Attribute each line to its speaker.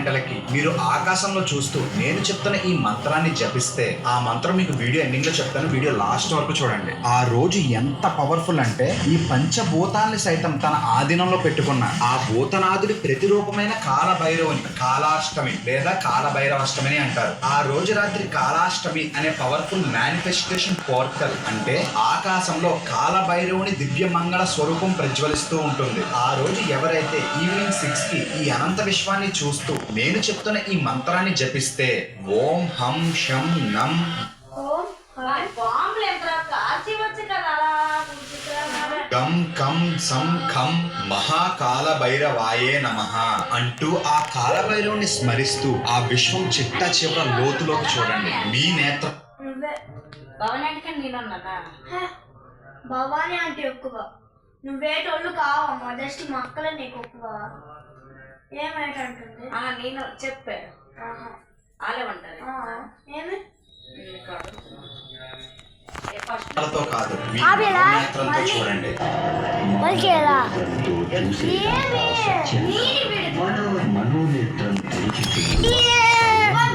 Speaker 1: గంటలకి మీరు ఆకాశంలో చూస్తూ నేను చెప్తున్న ఈ మంత్రాన్ని జపిస్తే, ఆ మంత్రం మీకు వీడియో ఎండింగ్ లో చెప్తాను, వీడియో లాస్ట్ వరకు చూడండి. ఆ రోజు ఎంత పవర్ఫుల్ అంటే ఈ పంచభూతాన్ని సైతం తన ఆధీనంలో పెట్టుకున్న ఆ భూతనాథుడి ప్రతిరూపమైన కాలభైరవుని కాలాష్టమి లేదా కాలభైరవాష్టమి అంటారు. ఆ రోజు రాత్రి కాలాష్టమి అనే పవర్ఫుల్ మేనిఫెస్టేషన్ పోర్టల్ అంటే ఆకాశంలో కాలభైరవుని దివ్య మంగళ స్వరూపం ప్రజ్వలిస్తూ ఉంటుంది. ఆ రోజు ఎవరైతే ఈవినింగ్ 6 కి ఈ అనంత విశ్వాన్ని చూస్తూ నేను చెప్తున్న ఈ మంత్రాన్ని జపిస్తే, ఓం హం శం నం గం కం సం ఖం మహాకాలభైరవాయే నమః అంటూ ఆ కాలభైరవుని స్మరిస్తూ ఆ విశ్వం చిట్ట చివర లోతులోకి చూడండి. మీ నేత్రం
Speaker 2: భవానీ అంటే ఎక్కువ నువ్వేటోళ్ళు కావమ్మా, జస్ట్ మా అక్కలే నీకు ఎక్కువ ఏమేటంటుంది.
Speaker 3: నేను చెప్పాను ఆలేమంటారు
Speaker 2: ఏమి
Speaker 1: తో కాదు, మీ నేత్రంతో చూడండి.
Speaker 2: మనోనేత్రం